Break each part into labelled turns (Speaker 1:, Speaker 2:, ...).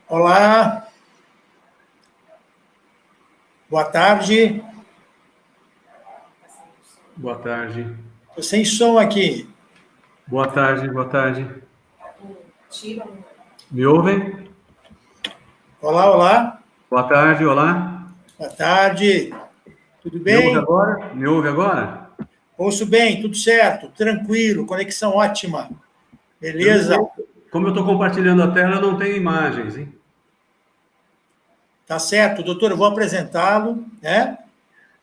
Speaker 1: Olá, boa tarde.
Speaker 2: Boa tarde.
Speaker 1: Estou sem som aqui.
Speaker 2: Boa tarde, boa tarde. Me ouvem?
Speaker 1: Olá, olá.
Speaker 2: Boa tarde, olá.
Speaker 1: Boa tarde. Tudo
Speaker 2: Me ouve
Speaker 1: bem?
Speaker 2: agora? Me ouve agora?
Speaker 1: Ouço bem, tudo certo, tranquilo, conexão ótima. Beleza?
Speaker 2: Como eu estou compartilhando a tela, eu não tenho imagens, hein?
Speaker 1: Tá certo, doutor, eu vou apresentá-lo, né?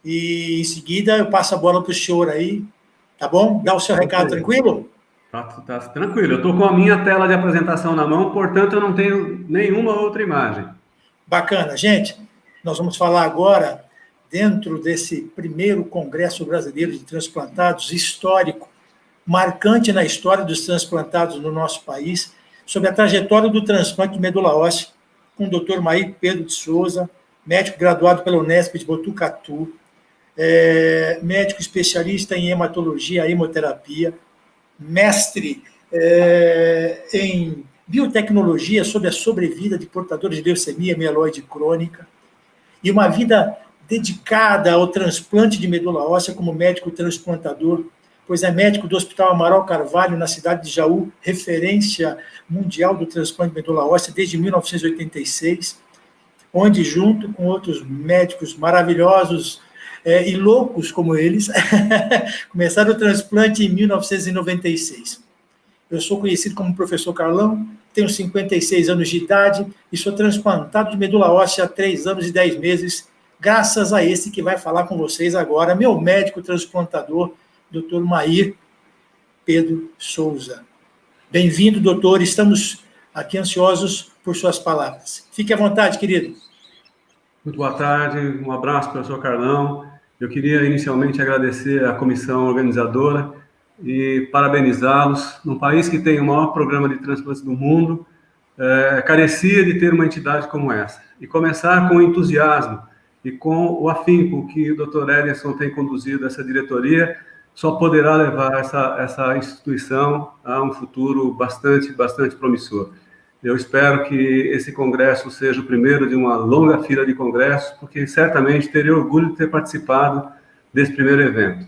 Speaker 1: E em seguida eu passo a bola para o senhor aí, tá bom? Dá o seu recado tranquilo?
Speaker 2: Tá tranquilo. Eu estou com a minha tela de apresentação na mão, portanto eu não tenho nenhuma outra imagem.
Speaker 1: Bacana. Gente, nós vamos falar agora, dentro desse primeiro Congresso Brasileiro de Transplantados, histórico, marcante na história dos transplantados no nosso país, sobre a trajetória do transplante de medula óssea, com o Dr. Mair Pedro de Souza, médico graduado pela Unesp de Botucatu, médico especialista em hematologia e hemoterapia, mestre em biotecnologia sobre a sobrevida de portadores de leucemia mieloide crônica, e uma vida dedicada ao transplante de medula óssea como médico transplantador, pois é médico do Hospital Amaral Carvalho, na cidade de Jaú, referência mundial do transplante de medula óssea desde 1986, onde, junto com outros médicos maravilhosos e loucos como eles, começaram o transplante em 1996. Eu sou conhecido como professor Carlão, tenho 56 anos de idade e sou transplantado de medula óssea há 3 anos e 10 meses, graças a esse que vai falar com vocês agora, meu médico transplantador, Dr. Mair Pedro Souza. Bem-vindo, doutor, estamos aqui ansiosos por suas palavras. Fique à vontade, querido.
Speaker 2: Muito boa tarde, um abraço, professor Carlão. Eu queria inicialmente agradecer à comissão organizadora e parabenizá-los. Num país que tem o maior programa de transplantes do mundo, carecia de ter uma entidade como essa. E começar com o entusiasmo e com o afinco que o Dr. Ederson tem conduzido essa diretoria, só poderá levar essa instituição a um futuro bastante promissor. Eu espero que esse congresso seja o primeiro de uma longa fila de congressos, porque certamente terei orgulho de ter participado desse primeiro evento.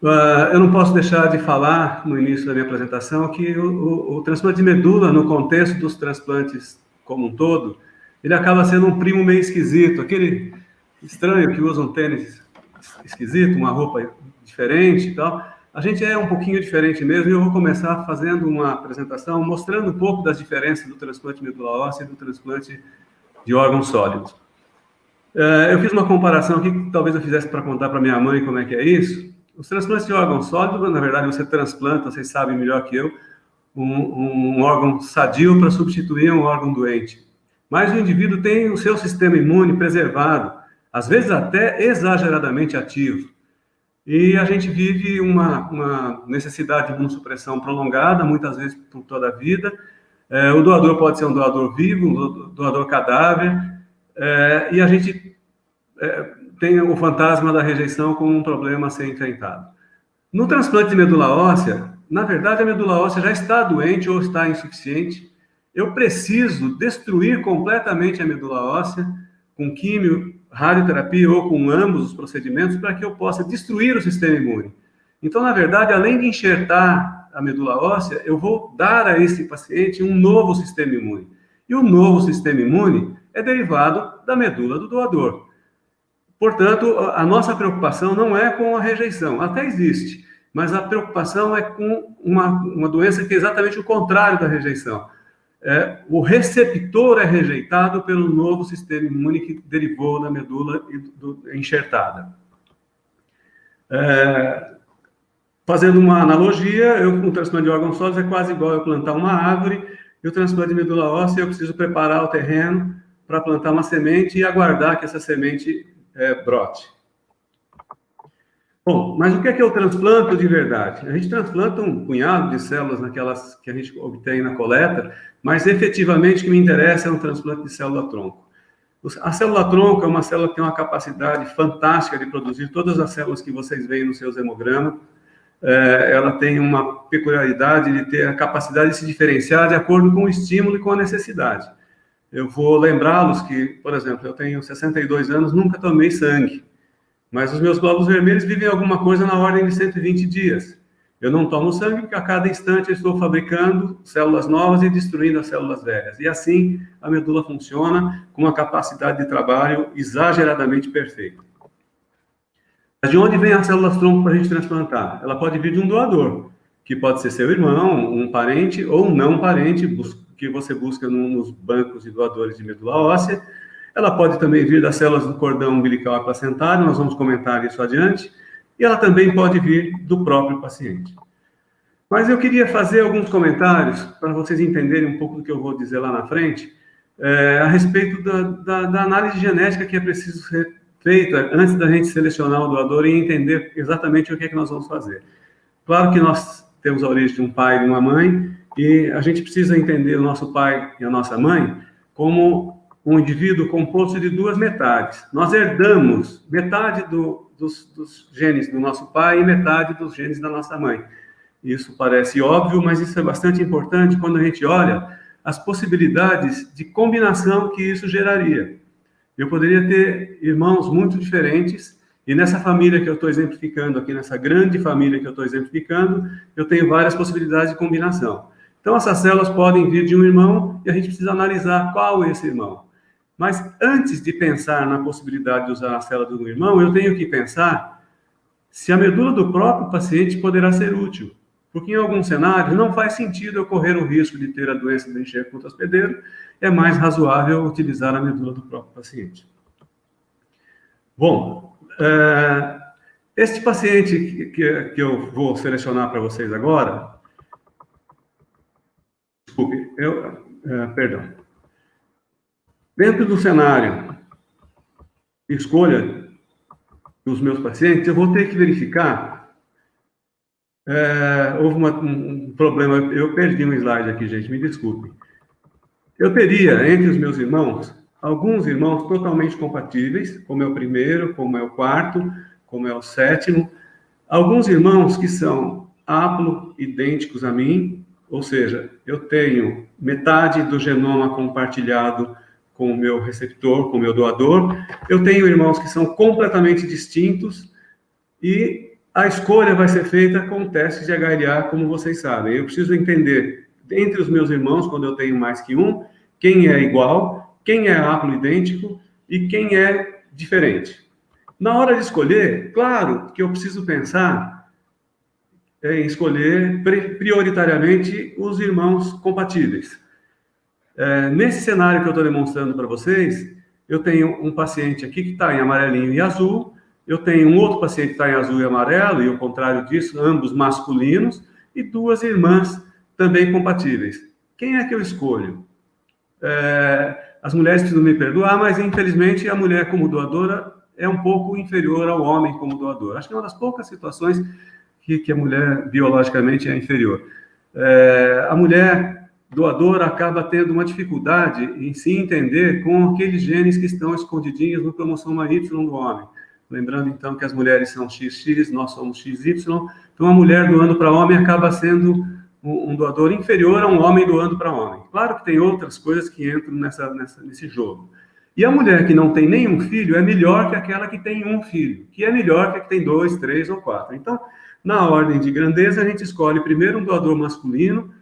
Speaker 2: Eu não posso deixar de falar, no início da minha apresentação, que o transplante de medula, no contexto dos transplantes como um todo, ele acaba sendo um primo meio esquisito, aquele estranho que usa um tênis esquisito, uma roupa diferente e tal. A gente é um pouquinho diferente mesmo, e eu vou começar fazendo uma apresentação mostrando um pouco das diferenças do transplante de medula óssea e do transplante de órgãos sólidos. Eu fiz uma comparação aqui que talvez eu fizesse para contar para minha mãe como é que é isso. Os transplantes de órgãos sólidos, na verdade, você transplanta, vocês sabem melhor que eu, um órgão sadio para substituir um órgão doente. Mas o indivíduo tem o seu sistema imune preservado, às vezes até exageradamente ativo. E a gente vive uma necessidade de imunossupressão prolongada, muitas vezes por toda a vida. O doador pode ser um doador vivo, um doador cadáver, e a gente tem o fantasma da rejeição como um problema a ser enfrentado. No transplante de medula óssea, na verdade, a medula óssea já está doente ou está insuficiente. Eu preciso destruir completamente a medula óssea com químio, radioterapia ou com ambos os procedimentos para que eu possa destruir o sistema imune. Então, na verdade, além de enxertar a medula óssea, eu vou dar a esse paciente um novo sistema imune. E o novo sistema imune é derivado da medula do doador. Portanto, a nossa preocupação não é com a rejeição, até existe, mas a preocupação é com uma doença que é exatamente o contrário da rejeição. O receptor é rejeitado pelo novo sistema imune que derivou da medula enxertada. Fazendo uma analogia, o transplante de órgãos sólidos é quase igual a eu plantar uma árvore, e o transplante de medula óssea eu preciso preparar o terreno para plantar uma semente e aguardar que essa semente brote. Bom, mas o que é o transplanto de verdade? A gente transplanta um punhado de células naquelas que a gente obtém na coleta, mas efetivamente o que me interessa é um transplante de célula-tronco. A célula-tronco é uma célula que tem uma capacidade fantástica de produzir todas as células que vocês veem nos seus hemogramas. Ela tem uma peculiaridade de ter a capacidade de se diferenciar de acordo com o estímulo e com a necessidade. eu vou lembrá-los que, por exemplo, eu tenho 62 anos, nunca tomei sangue, mas os meus glóbulos vermelhos vivem alguma coisa na ordem de 120 dias. Eu não tomo sangue porque a cada instante eu estou fabricando células novas e destruindo as células velhas. E assim a medula funciona com uma capacidade de trabalho exageradamente perfeita. Mas de onde vem as células-tronco para a gente transplantar? Ela pode vir de um doador, que pode ser seu irmão, um parente ou um não parente, que você busca nos bancos de doadores de medula óssea. Ela pode também vir das células do cordão umbilical placentário, nós vamos comentar isso adiante, e ela também pode vir do próprio paciente. Mas eu queria fazer alguns comentários para vocês entenderem um pouco do que eu vou dizer lá na frente, a respeito da análise genética que é preciso ser feita antes da gente selecionar o doador e entender exatamente o que é que nós vamos fazer. Claro que nós temos a origem de um pai e de uma mãe, e a gente precisa entender o nosso pai e a nossa mãe como um indivíduo composto de duas metades. Nós herdamos metade dos genes do nosso pai e metade dos genes da nossa mãe. Isso parece óbvio, mas isso é bastante importante quando a gente olha as possibilidades de combinação que isso geraria. Eu poderia ter irmãos muito diferentes, e nessa família que eu estou exemplificando aqui, nessa grande família que eu estou exemplificando, eu tenho várias possibilidades de combinação. Então, essas células podem vir de um irmão, e a gente precisa analisar qual é esse irmão. Mas antes de pensar na possibilidade de usar a célula de um irmão, eu tenho que pensar se a medula do próprio paciente poderá ser útil. Porque em alguns cenários não faz sentido eu correr o risco de ter a doença do enxerto hospedeiro, é mais razoável utilizar a medula do próprio paciente. Bom, este paciente que eu vou selecionar para vocês agora, desculpe, perdão. Dentro do cenário de escolha dos meus pacientes, eu vou ter que verificar. Houve um problema, eu perdi um slide aqui, gente, me desculpe. Eu teria, entre os meus irmãos, alguns irmãos totalmente compatíveis, como é o primeiro, como é o quarto, como é o sétimo. Alguns irmãos que são haploidênticos a mim, ou seja, eu tenho metade do genoma compartilhado com o meu receptor, com o meu doador. Eu tenho irmãos que são completamente distintos e a escolha vai ser feita com testes de HLA, como vocês sabem. Eu preciso entender, entre os meus irmãos, quando eu tenho mais que um, quem é igual, quem é haploidêntico e quem é diferente. Na hora de escolher, claro que eu preciso pensar em escolher prioritariamente os irmãos compatíveis. Nesse cenário que eu estou demonstrando para vocês, eu tenho um paciente aqui que está em amarelinho e azul, eu tenho um outro paciente que está em azul e amarelo, e o contrário disso, ambos masculinos, e duas irmãs também compatíveis. Quem é que eu escolho? As mulheres precisam me perdoar, mas infelizmente a mulher como doadora é um pouco inferior ao homem como doador. Acho que é uma das poucas situações que a mulher biologicamente é inferior. A mulher doadora acaba tendo uma dificuldade em se entender com aqueles genes que estão escondidinhos no cromossoma Y do homem. Lembrando, então, que as mulheres são XX, nós somos XY. Então, a mulher doando para homem acaba sendo um doador inferior a um homem doando para homem. Claro que tem outras coisas que entram nesse jogo. E a mulher que não tem nenhum filho é melhor que aquela que tem um filho, que é melhor que a que tem 2, 3 ou 4. Então, na ordem de grandeza, a gente escolhe primeiro um doador masculino,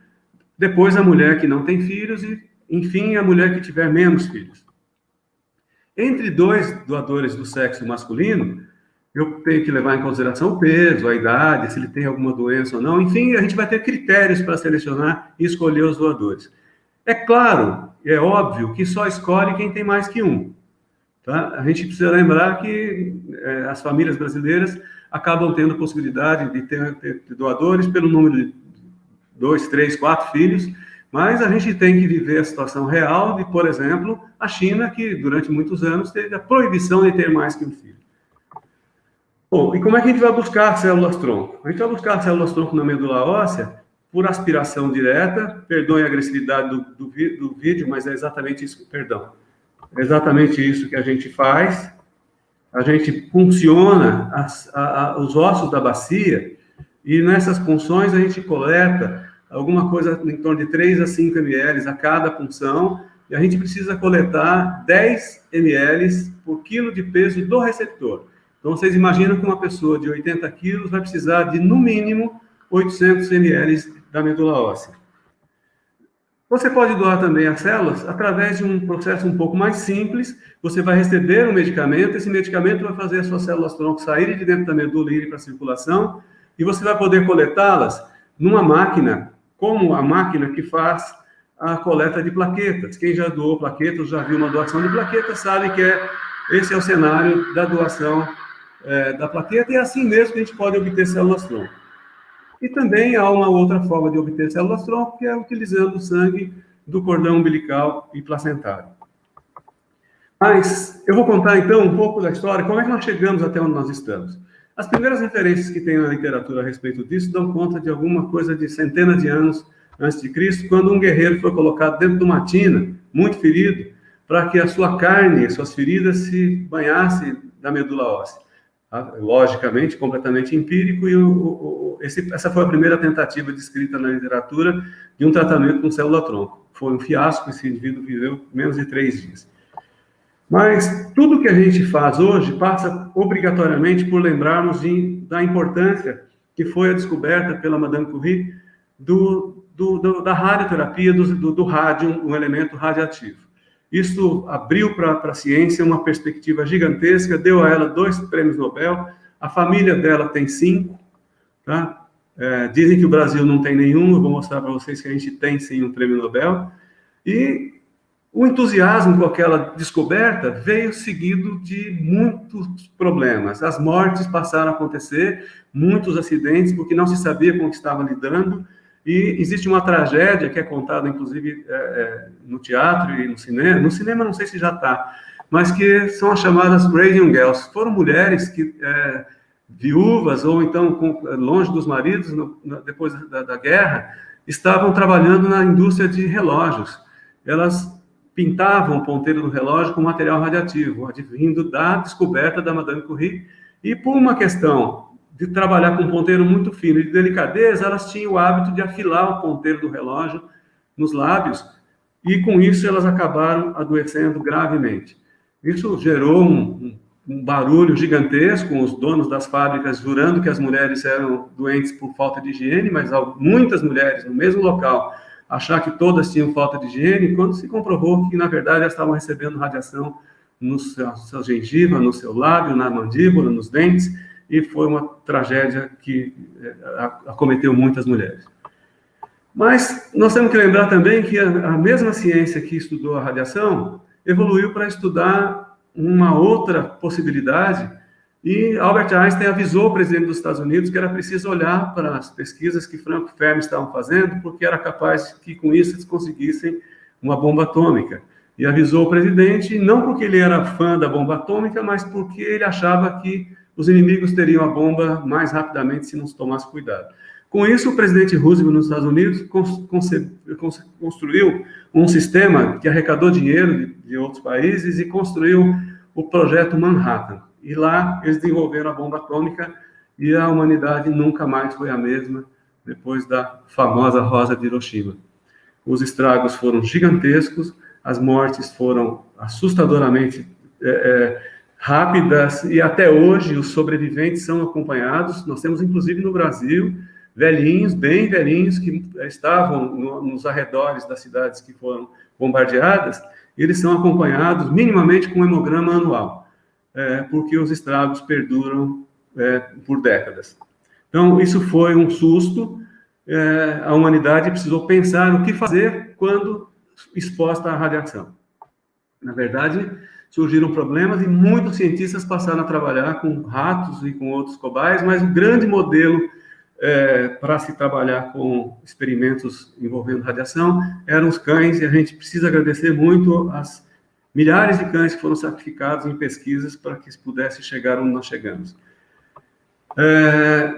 Speaker 2: depois a mulher que não tem filhos e, enfim, a mulher que tiver menos filhos. Entre dois doadores do sexo masculino, eu tenho que levar em consideração o peso, a idade, se ele tem alguma doença ou não. Enfim, a gente vai ter critérios para selecionar e escolher os doadores. É claro, é óbvio que só escolhe quem tem mais que um. Tá? A gente precisa lembrar que as famílias brasileiras acabam tendo possibilidade de ter doadores pelo número de 2, 3, 4 filhos, mas a gente tem que viver a situação real de, por exemplo, a China, que durante muitos anos teve a proibição de ter mais que um filho. Bom, e como é que a gente vai buscar células-tronco? A gente vai buscar células-tronco na medula óssea por aspiração direta, perdoem a agressividade do vídeo, mas é exatamente isso, perdão. É exatamente isso que a gente faz. A gente funciona os ossos da bacia e nessas punções a gente coleta alguma coisa em torno de 3 a 5 ml a cada punção e a gente precisa coletar 10 ml por quilo de peso do receptor. Então, vocês imaginam que uma pessoa de 80 quilos vai precisar de, no mínimo, 800 ml da medula óssea. Você pode doar também as células através de um processo um pouco mais simples. Você vai receber um medicamento, esse medicamento vai fazer as suas células-tronco saírem de dentro da medula e irem para a circulação, e você vai poder coletá-las numa máquina, como a máquina que faz a coleta de plaquetas. Quem já doou plaquetas, já viu uma doação de plaquetas, sabe que esse é o cenário da doação da plaqueta, e é assim mesmo que a gente pode obter células-tronco. E também há uma outra forma de obter células-tronco, que é utilizando o sangue do cordão umbilical e placentário. Mas eu vou contar, então, um pouco da história, como é que nós chegamos até onde nós estamos. As primeiras referências que tem na literatura a respeito disso dão conta de alguma coisa de centenas de anos antes de Cristo, quando um guerreiro foi colocado dentro de uma tina, muito ferido, para que a sua carne, suas feridas se banhassem da medula óssea. Logicamente, completamente empírico, e essa foi a primeira tentativa descrita na literatura de um tratamento com célula-tronco. Foi um fiasco, esse indivíduo viveu menos de 3 dias. Mas tudo que a gente faz hoje passa obrigatoriamente por lembrarmos da importância que foi a descoberta pela Madame Curie da radioterapia, do rádio, um elemento radioativo. Isso abriu para a ciência uma perspectiva gigantesca, deu a ela 2 prêmios Nobel, a família dela tem 5, tá? Dizem que o Brasil não tem nenhum, eu vou mostrar para vocês que a gente tem sim um prêmio Nobel, e o entusiasmo com aquela descoberta veio seguido de muitos problemas. As mortes passaram a acontecer, muitos acidentes, porque não se sabia com o que estava lidando, e existe uma tragédia que é contada, inclusive, no teatro e no cinema. No cinema, não sei se já está, mas que são as chamadas Radium Girls. Foram mulheres que, viúvas ou então longe dos maridos, depois da guerra, estavam trabalhando na indústria de relógios. Elas pintavam o ponteiro do relógio com material radioativo, advindo da descoberta da Madame Curie, e por uma questão de trabalhar com um ponteiro muito fino e de delicadeza, elas tinham o hábito de afilar o ponteiro do relógio nos lábios, e com isso elas acabaram adoecendo gravemente. Isso gerou um barulho gigantesco, os donos das fábricas jurando que as mulheres eram doentes por falta de higiene, mas muitas mulheres no mesmo local achar que todas tinham falta de higiene, quando se comprovou que, na verdade, elas estavam recebendo radiação no seu gengiva, no seu lábio, na mandíbula, nos dentes, e foi uma tragédia que acometeu muitas mulheres. Mas nós temos que lembrar também que a mesma ciência que estudou a radiação evoluiu para estudar uma outra possibilidade, e Albert Einstein avisou o presidente dos Estados Unidos que era preciso olhar para as pesquisas que Franco e Fermi estavam fazendo, porque era capaz que com isso eles conseguissem uma bomba atômica. E avisou o presidente, não porque ele era fã da bomba atômica, mas porque ele achava que os inimigos teriam a bomba mais rapidamente se não se tomasse cuidado. Com isso, o presidente Roosevelt nos Estados Unidos construiu um sistema que arrecadou dinheiro de outros países e construiu o projeto Manhattan. E lá eles desenvolveram a bomba atômica e a humanidade nunca mais foi a mesma depois da famosa Rosa de Hiroshima. Os estragos foram gigantescos, as mortes foram assustadoramente rápidas, e até hoje os sobreviventes são acompanhados. Nós temos, inclusive, no Brasil, velhinhos, bem velhinhos, que estavam nos arredores das cidades que foram bombardeadas, e eles são acompanhados minimamente com um hemograma anual, porque os estragos perduram por décadas. Então, isso foi um susto. A humanidade precisou pensar o que fazer quando exposta à radiação. Na verdade, surgiram problemas e muitos cientistas passaram a trabalhar com ratos e com outros cobaias, mas o grande modelo para se trabalhar com experimentos envolvendo radiação eram os cães, e a gente precisa agradecer muito as milhares de cães que foram sacrificados em pesquisas para que pudesse chegar onde nós chegamos.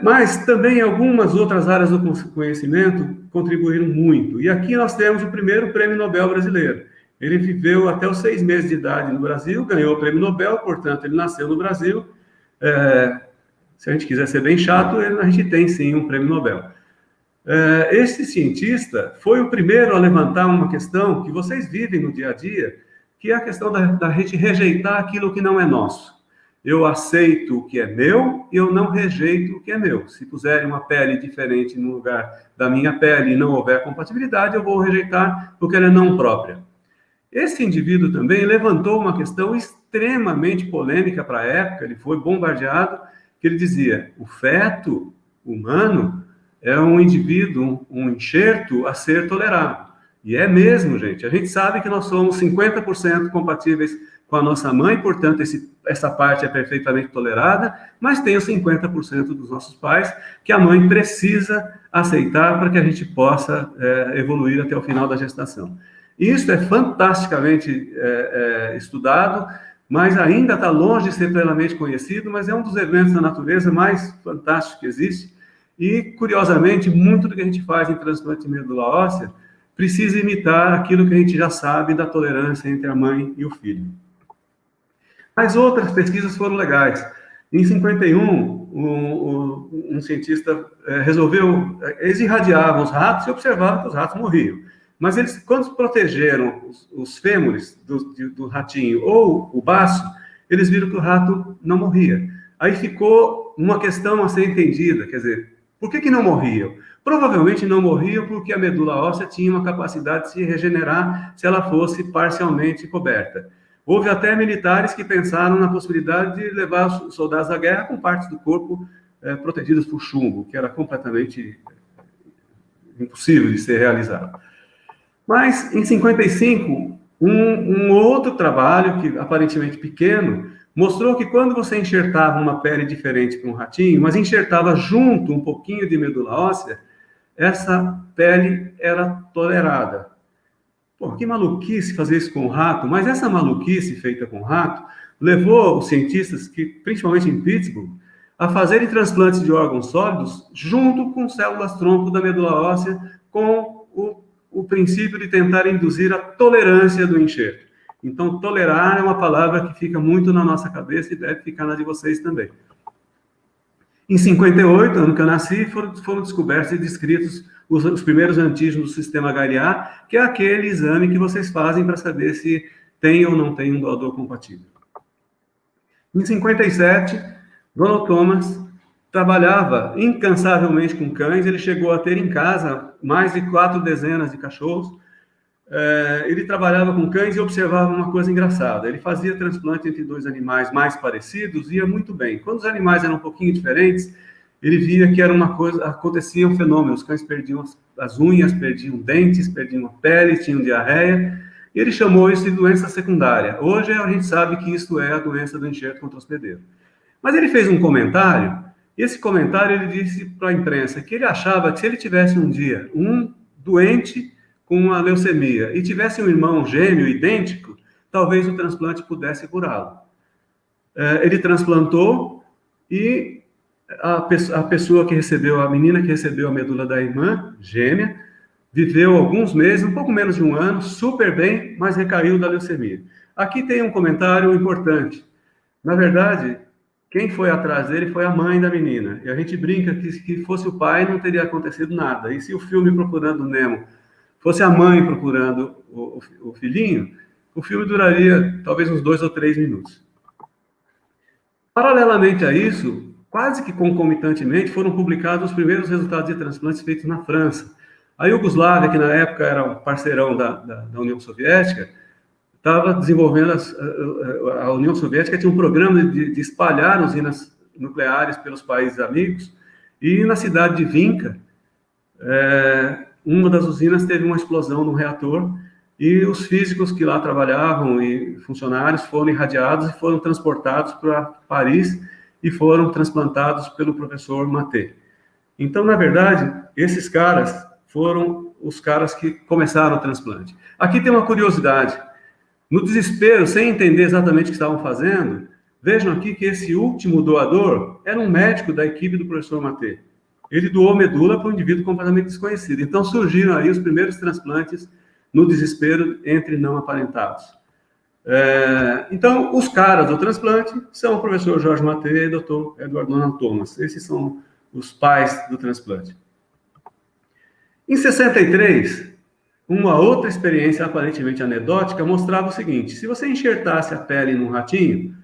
Speaker 2: Mas também algumas outras áreas do conhecimento contribuíram muito, e aqui nós temos o primeiro prêmio Nobel brasileiro. Ele viveu até os 6 meses de idade no Brasil, ganhou o prêmio Nobel, portanto, ele nasceu no Brasil. Se a gente quiser ser bem chato, a gente tem sim um prêmio Nobel. Esse cientista foi o primeiro a levantar uma questão que vocês vivem no dia a dia, que é a questão da gente rejeitar aquilo que não é nosso. Eu aceito o que é meu e eu não rejeito o que é meu. Se puserem uma pele diferente no lugar da minha pele e não houver compatibilidade, eu vou rejeitar porque ela é não própria. Esse indivíduo também levantou uma questão extremamente polêmica para a época, ele foi bombardeado, que ele dizia, o feto humano é um indivíduo, um enxerto a ser tolerado. E é mesmo, gente. A gente sabe que nós somos 50% compatíveis com a nossa mãe, portanto, essa parte é perfeitamente tolerada, mas tem os 50% dos nossos pais que a mãe precisa aceitar para que a gente possa evoluir até o final da gestação. Isso é fantasticamente estudado, mas ainda está longe de ser plenamente conhecido, mas é um dos eventos da natureza mais fantásticos que existe. E, curiosamente, muito do que a gente faz em transplante de medula óssea precisa imitar aquilo que a gente já sabe da tolerância entre a mãe e o filho. Mas outras pesquisas foram legais. Em 51, um cientista resolveu... Eles irradiavam os ratos e observavam que os ratos morriam. Mas eles, quando protegeram os fêmures do ratinho ou o baço, eles viram que o rato não morria. Aí ficou uma questão a ser entendida, quer dizer, por que não morriam? Provavelmente não morriam porque a medula óssea tinha uma capacidade de se regenerar se ela fosse parcialmente coberta. Houve até militares que pensaram na possibilidade de levar os soldados à guerra com partes do corpo protegidas por chumbo, que era completamente impossível de ser realizado. Mas, em 55, um outro trabalho, que aparentemente pequeno, mostrou que quando você enxertava uma pele diferente para um ratinho, mas enxertava junto um pouquinho de medula óssea, essa pele era tolerada. Pô, que maluquice fazer isso com o rato, mas essa maluquice feita com o rato levou os cientistas, que, principalmente em Pittsburgh, a fazerem transplantes de órgãos sólidos junto com células-tronco da medula óssea, com o princípio de tentar induzir a tolerância do enxerto. Então, tolerar é uma palavra que fica muito na nossa cabeça e deve ficar na de vocês também. Em 58, ano que eu nasci, foram descobertos e descritos os primeiros antígenos do sistema HLA, que é aquele exame que vocês fazem para saber se tem ou não tem um doador compatível. Em 57, Ronald Thomas trabalhava incansavelmente com cães, ele chegou a ter em casa mais de 4 dezenas de cachorros. Ele trabalhava com cães e observava uma coisa engraçada. Ele fazia transplante entre 2 animais mais parecidos, ia muito bem. Quando os animais eram um pouquinho diferentes, ele via que era uma coisa, acontecia um fenômeno. Os cães perdiam as unhas, perdiam dentes, perdiam a pele, tinham diarreia. E ele chamou isso de doença secundária. Hoje a gente sabe que isso é a doença do enxerto contra hospedeiro. Mas ele fez um comentário, e esse comentário ele disse para a imprensa que ele achava que se ele tivesse um dia um doente com uma leucemia e tivesse um irmão gêmeo idêntico, talvez o transplante pudesse curá-lo. Ele transplantou e a pessoa que recebeu, a menina que recebeu a medula da irmã gêmea, viveu alguns meses, um pouco menos de um ano, super bem, mas recaiu da leucemia. Aqui tem um comentário importante. Na verdade, quem foi atrás dele foi a mãe da menina. E a gente brinca que se fosse o pai não teria acontecido nada. E se o filme Procurando Nemo fosse a mãe procurando o filhinho, o filme duraria talvez uns 2 ou 3 minutos. Paralelamente a isso, quase que concomitantemente, foram publicados os primeiros resultados de transplantes feitos na França. A Iugoslávia, que na época era um parceirão da União Soviética, estava desenvolvendo, a União Soviética tinha um programa de espalhar usinas nucleares pelos países amigos, e na cidade de Vinca, uma das usinas teve uma explosão no reator, e os físicos que lá trabalhavam e funcionários foram irradiados e foram transportados para Paris e foram transplantados pelo professor Maté. Então, na verdade, esses caras foram os caras que começaram o transplante. Aqui tem uma curiosidade. No desespero, sem entender exatamente o que estavam fazendo, vejam aqui que esse último doador era um médico da equipe do professor Maté. Ele doou medula para um indivíduo completamente desconhecido. Então, surgiram aí os primeiros transplantes no desespero entre não aparentados. Então, os caras do transplante são o professor Jorge Maté e o Dr. Edward Donald Thomas. Esses são os pais do transplante. Em 63, uma outra experiência aparentemente anedótica mostrava o seguinte: se você enxertasse a pele num ratinho,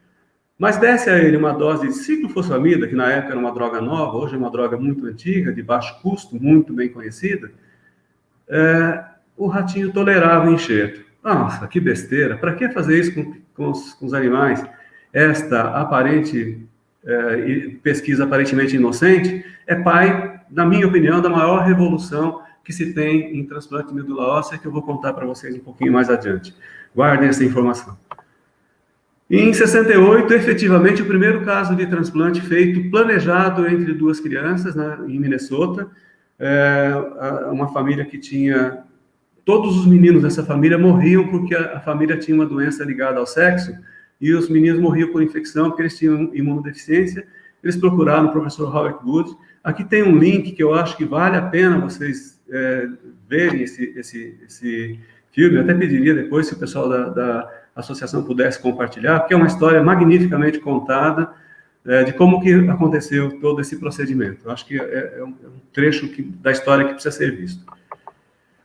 Speaker 2: mas desse a ele uma dose de ciclofosfamida, que na época era uma droga nova, hoje é uma droga muito antiga, de baixo custo, muito bem conhecida, o ratinho tolerava o enxerto. Nossa, que besteira! Para que fazer isso com os animais? Esta aparente pesquisa aparentemente inocente é pai, na minha opinião, da maior revolução que se tem em transplante de medula óssea, que eu vou contar para vocês um pouquinho mais adiante. Guardem essa informação. Em 68, efetivamente, o primeiro caso de transplante feito, planejado entre duas crianças, em Minnesota, uma família que tinha... Todos os meninos dessa família morriam porque a família tinha uma doença ligada ao sexo, e os meninos morriam por infecção porque eles tinham imunodeficiência. Eles procuraram o professor Robert Good. Aqui tem um link que eu acho que vale a pena vocês verem esse filme. Eu até pediria depois se o pessoal da associação pudesse compartilhar, porque é uma história magnificamente contada de como que aconteceu todo esse procedimento. Eu acho que é um trecho da história que precisa ser visto.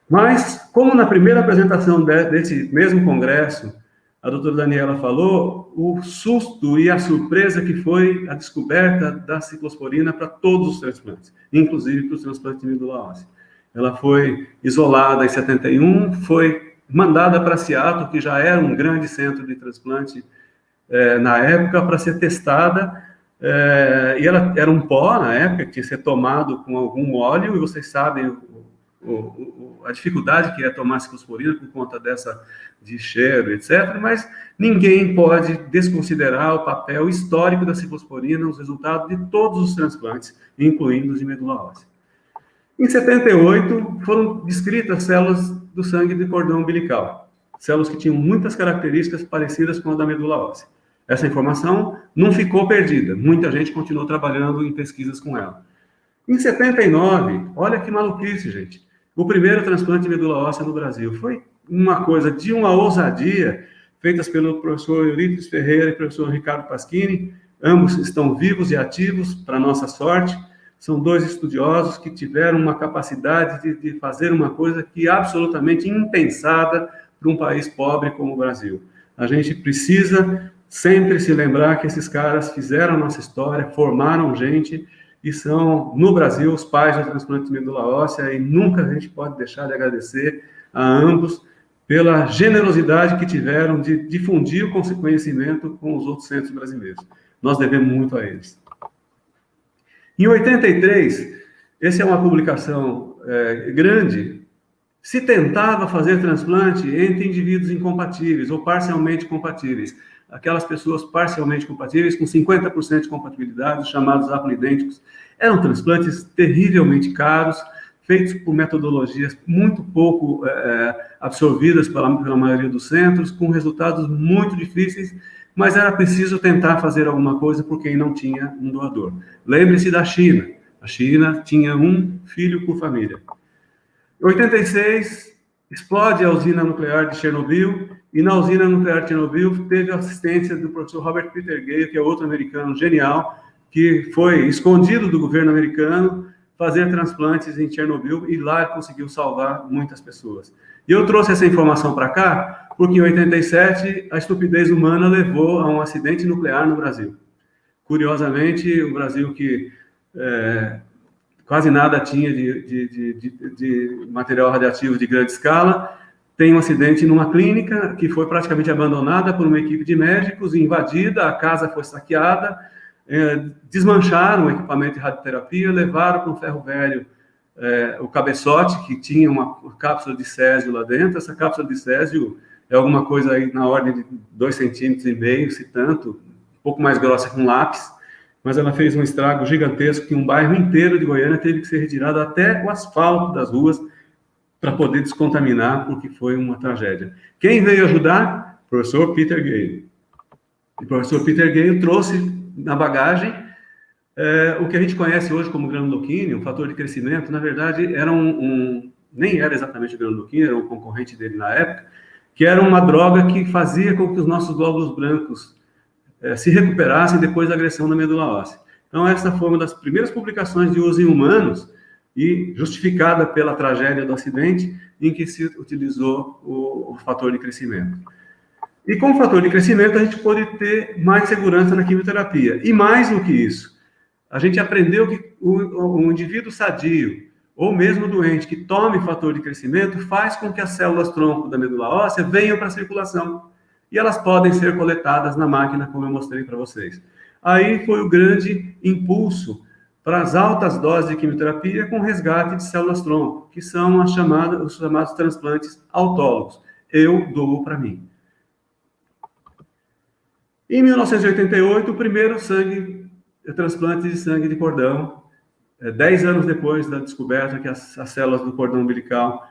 Speaker 2: Mas, como na primeira apresentação desse mesmo congresso, a doutora Daniela falou, o susto e a surpresa que foi a descoberta da ciclosporina para todos os transplantes, inclusive para os transplantes de medula óssea. Ela foi isolada em 71, foi mandada para Seattle, que já era um grande centro de transplante na época, para ser testada, e ela era um pó na época, que tinha que ser tomado com algum óleo, e vocês sabem a dificuldade que é tomar ciclosporina por conta de cheiro, etc., mas ninguém pode desconsiderar o papel histórico da ciclosporina nos resultados de todos os transplantes, incluindo os de medula óssea. Em 78, foram descritas células do sangue de cordão umbilical, células que tinham muitas características parecidas com a da medula óssea. Essa informação não ficou perdida, muita gente continuou trabalhando em pesquisas com ela. Em 79, olha que maluquice, gente, o primeiro transplante de medula óssea no Brasil. Foi uma coisa de uma ousadia, feitas pelo professor Eurípides Ferreira e professor Ricardo Pasquini. Ambos estão vivos e ativos, para nossa sorte. São dois estudiosos que tiveram uma capacidade de fazer uma coisa que é absolutamente impensada para um país pobre como o Brasil. A gente precisa sempre se lembrar que esses caras fizeram a nossa história, formaram gente, e são, no Brasil, os pais do transplante de medula óssea, e nunca a gente pode deixar de agradecer a ambos pela generosidade que tiveram de difundir o conhecimento com os outros centros brasileiros. Nós devemos muito a eles. Em 83, essa é uma publicação grande, se tentava fazer transplante entre indivíduos incompatíveis ou parcialmente compatíveis. Aquelas pessoas parcialmente compatíveis, com 50% de compatibilidade, chamados haplidênticos. Eram transplantes terrivelmente caros, feitos por metodologias muito pouco absorvidas pela maioria dos centros, com resultados muito difíceis, mas era preciso tentar fazer alguma coisa por quem não tinha um doador. Lembre-se da China. A China tinha um filho por família. Em 86, explode a usina nuclear de Chernobyl, e na usina nuclear de Chernobyl teve a assistência do professor Robert Peter Gale, que é outro americano genial, que foi escondido do governo americano, fazer transplantes em Chernobyl, e lá conseguiu salvar muitas pessoas. E eu trouxe essa informação para cá, porque em 87 a estupidez humana levou a um acidente nuclear no Brasil. Curiosamente, o Brasil que quase nada tinha de material radioativo de grande escala, tem um acidente numa clínica que foi praticamente abandonada por uma equipe de médicos, invadida, a casa foi saqueada, desmancharam o equipamento de radioterapia, levaram para um ferro velho o cabeçote, que tinha uma cápsula de césio lá dentro. Essa cápsula de césio é alguma coisa aí na ordem de 2,5 centímetros, se tanto, um pouco mais grossa que um lápis, mas ela fez um estrago gigantesco que um bairro inteiro de Goiânia teve que ser retirado até o asfalto das ruas para poder descontaminar, porque foi uma tragédia. Quem veio ajudar? O professor Peter Gale. O professor Peter Gale trouxe na bagagem o que a gente conhece hoje como granuloquina, um fator de crescimento. Na verdade, era nem era exatamente o granuloquina, era um concorrente dele na época, que era uma droga que fazia com que os nossos glóbulos brancos se recuperassem depois da agressão da medula óssea. Então, essa foi uma das primeiras publicações de uso em humanos, e justificada pela tragédia do acidente em que se utilizou o fator de crescimento. E com o fator de crescimento, a gente pode ter mais segurança na quimioterapia. E mais do que isso, a gente aprendeu que o indivíduo sadio, ou mesmo doente, que tome fator de crescimento, faz com que as células-tronco da medula óssea venham para a circulação. E elas podem ser coletadas na máquina, como eu mostrei para vocês. Aí foi o grande impulso para as altas doses de quimioterapia com resgate de células-tronco, que são os chamados transplantes autólogos. Eu dou para mim. Em 1988, o primeiro transplante de sangue de cordão, 10 anos depois da descoberta que as células do cordão umbilical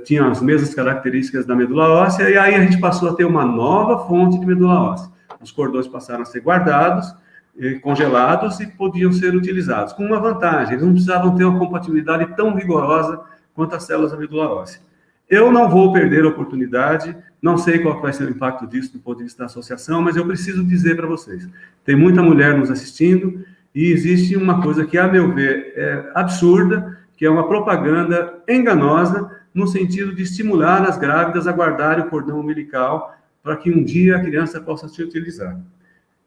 Speaker 2: tinham as mesmas características da medula óssea, e aí a gente passou a ter uma nova fonte de medula óssea. Os cordões passaram a ser guardados, congelados e podiam ser utilizados, com uma vantagem: eles não precisavam ter uma compatibilidade tão rigorosa quanto as células da medula óssea. Eu não vou perder a oportunidade, não sei qual vai ser o impacto disso do ponto de vista da associação, mas eu preciso dizer para vocês, tem muita mulher nos assistindo e existe uma coisa que, a meu ver, é absurda, que é uma propaganda enganosa no sentido de estimular as grávidas a guardarem o cordão umbilical para que um dia a criança possa se utilizar.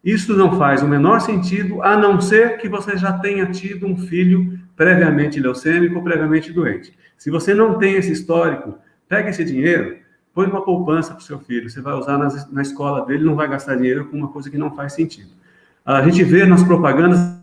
Speaker 2: Isso não faz o menor sentido, a não ser que você já tenha tido um filho previamente leucêmico ou previamente doente. Se você não tem esse histórico, pega esse dinheiro, põe uma poupança para o seu filho, você vai usar na escola dele, não vai gastar dinheiro com uma coisa que não faz sentido. A gente vê nas propagandas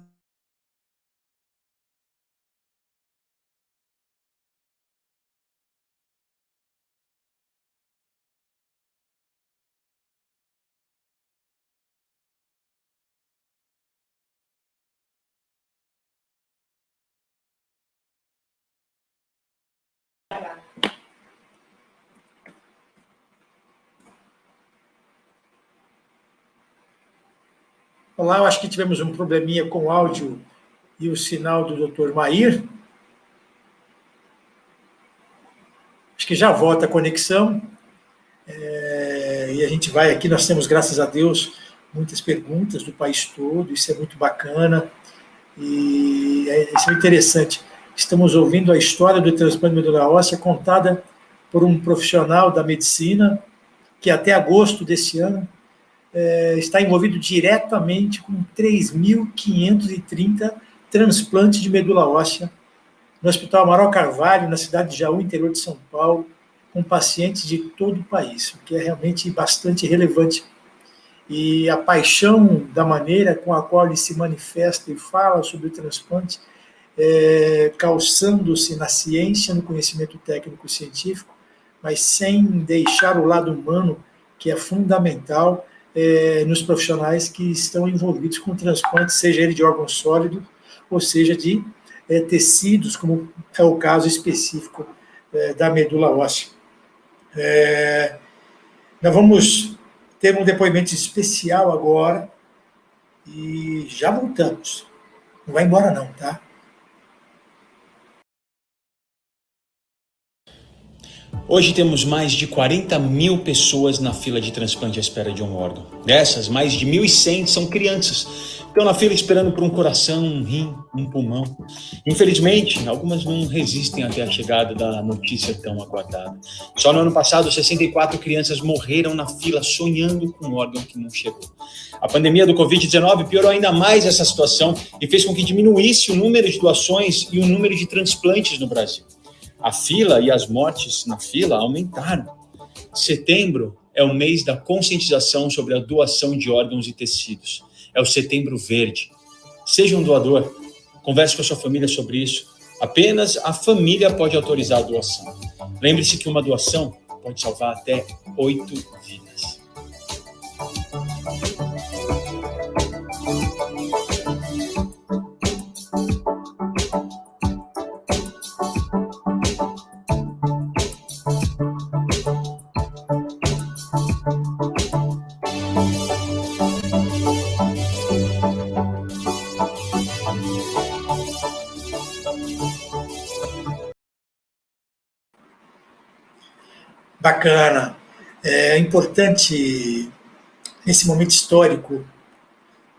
Speaker 1: Olá, eu acho que tivemos um probleminha com o áudio e o sinal do Dr. Mair. Acho que já volta a conexão. E a gente vai aqui, nós temos, graças a Deus, muitas perguntas do país todo, isso é muito bacana. E isso é interessante. Estamos ouvindo a história do transplante de medula óssea contada por um profissional da medicina que até agosto desse ano está envolvido diretamente com 3.530 transplantes de medula óssea no Hospital Amaral Carvalho, na cidade de Jaú, interior de São Paulo, com pacientes de todo o país, o que é realmente bastante relevante. E a paixão da maneira com a qual ele se manifesta e fala sobre o transplante, calçando-se na ciência, no conhecimento técnico-científico, mas sem deixar o lado humano, que é fundamental nos profissionais que estão envolvidos com o transplante, seja ele de órgão sólido, ou seja de tecidos, como é o caso específico da medula óssea. Nós vamos ter um depoimento especial agora e já voltamos. Não vai embora não, tá?
Speaker 3: Hoje temos mais de 40 mil pessoas na fila de transplante à espera de um órgão. Dessas, mais de 1.100 são crianças. Estão na fila esperando por um coração, um rim, um pulmão. Infelizmente, algumas não resistem até a chegada da notícia tão aguardada. Só no ano passado, 64 crianças morreram na fila sonhando com um órgão que não chegou. A pandemia do Covid-19 piorou ainda mais essa situação e fez com que diminuísse o número de doações e o número de transplantes no Brasil. A fila e as mortes na fila aumentaram. Setembro é o mês da conscientização sobre a doação de órgãos e tecidos. É o Setembro Verde. Seja um doador. Converse com a sua família sobre isso. Apenas a família pode autorizar a doação. Lembre-se que uma doação pode salvar até 8 vidas.
Speaker 1: Bacana. É importante, nesse momento histórico,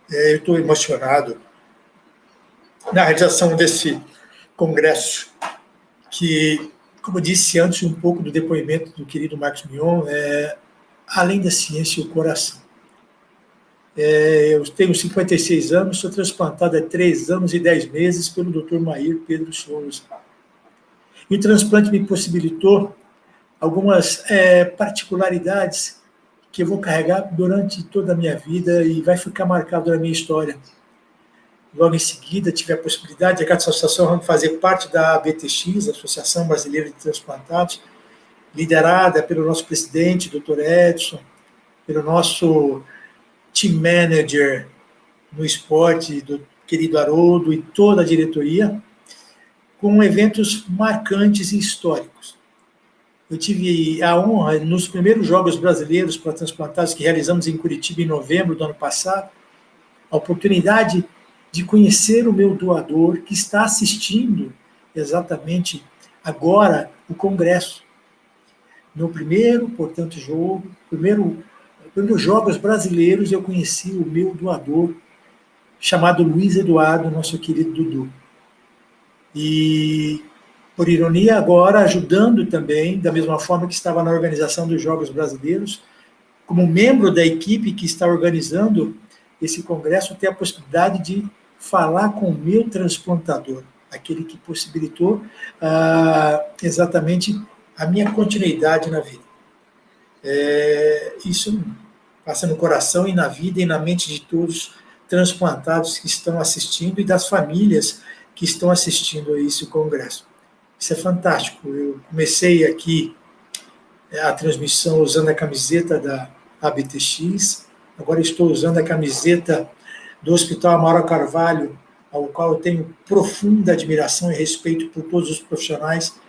Speaker 1: eu estou emocionado na realização desse congresso que, como eu disse antes, um pouco do depoimento do querido Marcos Mion, além da ciência, o coração. Eu tenho 56 anos, sou transplantado há 3 anos e 10 meses pelo Dr. Mair Pedro Souza. E o transplante me possibilitou algumas particularidades que eu vou carregar durante toda a minha vida e vai ficar marcado na minha história. Logo em seguida, tive a possibilidade, a satisfação de fazer parte da ABTX, Associação Brasileira de Transplantados, liderada pelo nosso presidente, Dr. Edson, pelo nosso team manager no esporte, do querido Haroldo e toda a diretoria, com eventos marcantes e históricos. Eu tive a honra, nos primeiros Jogos Brasileiros para Transplantados que realizamos em Curitiba em novembro do ano passado, a oportunidade de conhecer o meu doador que está assistindo exatamente agora o congresso. No primeiro, portanto, primeiros Jogos Brasileiros, eu conheci o meu doador, chamado Luiz Eduardo, nosso querido Dudu. E, por ironia, agora ajudando também, da mesma forma que estava na organização dos Jogos Brasileiros, como membro da equipe que está organizando esse congresso, ter a possibilidade de falar com o meu transplantador, aquele que possibilitou exatamente a minha continuidade na vida. Isso passa no coração e na vida e na mente de todos os transplantados que estão assistindo e das famílias que estão assistindo a esse congresso. Isso é fantástico. Eu comecei aqui a transmissão usando a camiseta da ABTX, agora estou usando a camiseta do Hospital Amaral Carvalho, ao qual eu tenho profunda admiração e respeito por todos os profissionais.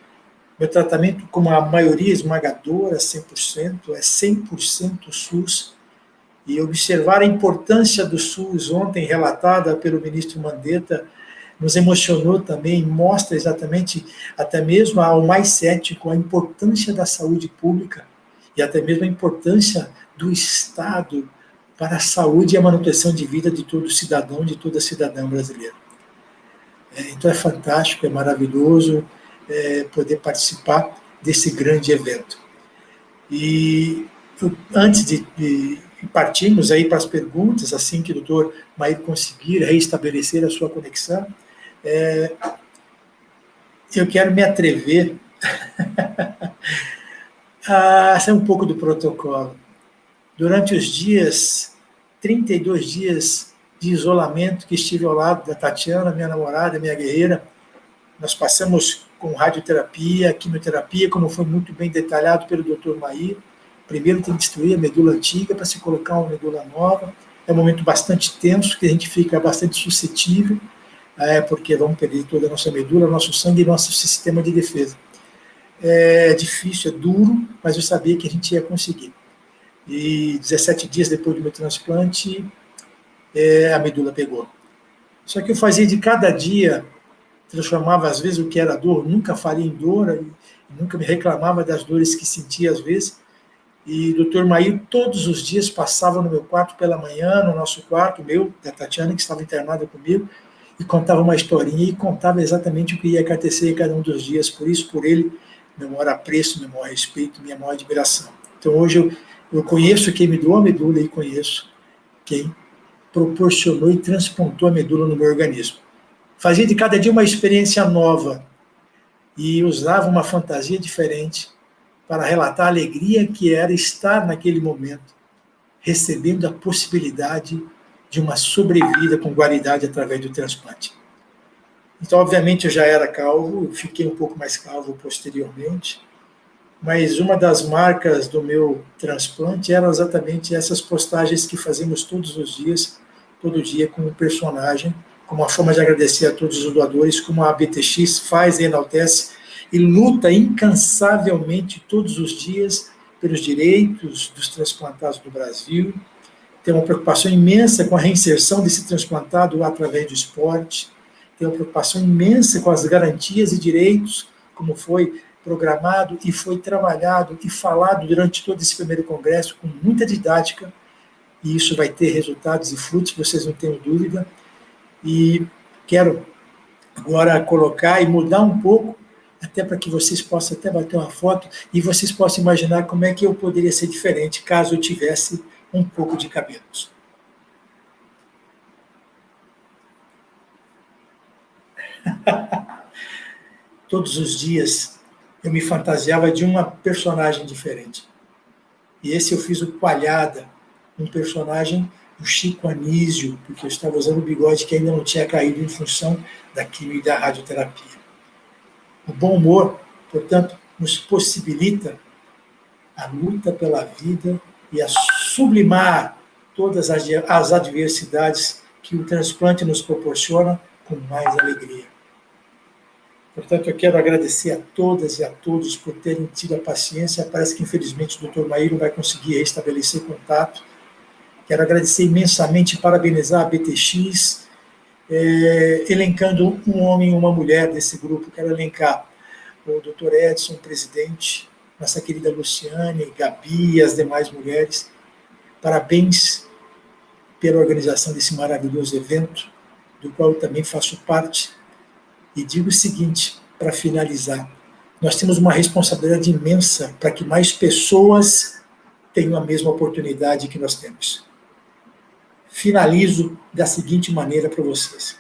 Speaker 1: Meu tratamento, como a maioria esmagadora, 100%, é 100% SUS. E observar a importância do SUS ontem, relatada pelo ministro Mandetta, nos emocionou também, mostra exatamente, até mesmo ao mais cético, a importância da saúde pública e até mesmo a importância do Estado para a saúde e a manutenção de vida de todo cidadão, de toda cidadã brasileira. Então é fantástico, é maravilhoso poder participar desse grande evento. E antes de partirmos aí para as perguntas, assim que o doutor Mair conseguir reestabelecer a sua conexão, eu quero me atrever a ser um pouco do protocolo. Durante os 32 dias de isolamento que estive ao lado da Tatiana, minha namorada, minha guerreira, nós passamos com radioterapia, quimioterapia, como foi muito bem detalhado pelo Dr. Mair. Primeiro tem que destruir a medula antiga para se colocar uma medula nova. É um momento bastante tenso, que a gente fica bastante suscetível, porque vamos perder toda a nossa medula, nosso sangue e nosso sistema de defesa. É difícil, é duro, mas eu sabia que a gente ia conseguir. E 17 dias depois do meu transplante, a medula pegou. Só que eu fazia de cada dia, transformava às vezes o que era dor, nunca faria em dor, nunca me reclamava das dores que sentia às vezes. E o Dr. Mair todos os dias passava no meu quarto pela manhã, no nosso quarto, meu, da Tatiana, que estava internada comigo, e contava uma historinha e contava exatamente o que ia acontecer em cada um dos dias. Por isso, por ele, meu maior apreço, meu maior respeito, minha maior admiração. Então hoje eu conheço quem me doou a medula e conheço quem proporcionou e transplantou a medula no meu organismo. Fazia de cada dia uma experiência nova e usava uma fantasia diferente para relatar a alegria que era estar naquele momento, recebendo a possibilidade de uma sobrevida com qualidade através do transplante. Então, obviamente, eu já era calvo, fiquei um pouco mais calvo posteriormente, mas uma das marcas do meu transplante eram exatamente essas postagens que fazemos todos os dias, todo dia com um personagem, como uma forma de agradecer a todos os doadores, como a ABTX faz e enaltece, e luta incansavelmente todos os dias pelos direitos dos transplantados do Brasil, tem uma preocupação imensa com a reinserção desse transplantado através do esporte, tem uma preocupação imensa com as garantias e direitos, como foi programado e foi trabalhado e falado durante todo esse primeiro congresso, com muita didática, e isso vai ter resultados e frutos, vocês não tenham dúvida. E quero agora colocar e mudar um pouco, até para que vocês possam até bater uma foto e vocês possam imaginar como é que eu poderia ser diferente caso eu tivesse um pouco de cabelos. Todos os dias eu me fantasiava de uma personagem diferente. E esse eu fiz o Coalhada, um personagem do Chico Anísio, porque eu estava usando o bigode que ainda não tinha caído em função da quimio e da radioterapia. O bom humor, portanto, nos possibilita a luta pela vida e a sublimar todas as adversidades que o transplante nos proporciona com mais alegria. Portanto, eu quero agradecer a todas e a todos por terem tido a paciência. Parece que, infelizmente, o Dr. Mair não vai conseguir restabelecer contato. Quero agradecer imensamente e parabenizar a BTX, elencando um homem e uma mulher desse grupo. Quero elencar o Dr. Edson, presidente, nossa querida Luciane, Gabi e as demais mulheres. Parabéns pela organização desse maravilhoso evento, do qual eu também faço parte. E digo o seguinte, para finalizar, nós temos uma responsabilidade imensa para que mais pessoas tenham a mesma oportunidade que nós temos. Finalizo da seguinte maneira para vocês.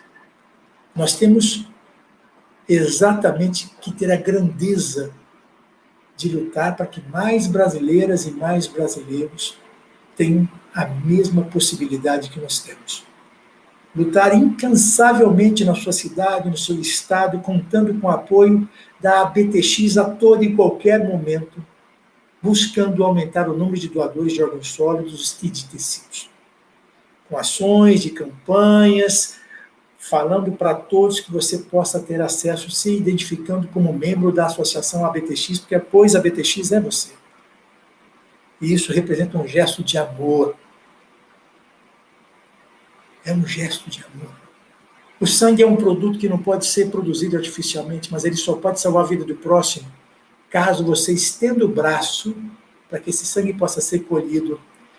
Speaker 1: Nós temos exatamente que ter a grandeza de lutar para que mais brasileiras e mais brasileiros tenham a mesma possibilidade que nós temos. Lutar incansavelmente na sua cidade, no seu estado, contando com o apoio da ABTX a todo e qualquer momento, buscando aumentar o número de doadores de órgãos sólidos e de tecidos. Com ações, de campanhas, falando para todos que você possa ter acesso, se identificando como membro da associação ABTX, porque pois a ABTX é você. E isso representa um gesto de amor. É um gesto de amor. O sangue é um produto que não pode ser produzido artificialmente, mas ele só pode salvar a vida do próximo caso você estenda o braço para que esse sangue possa ser colhido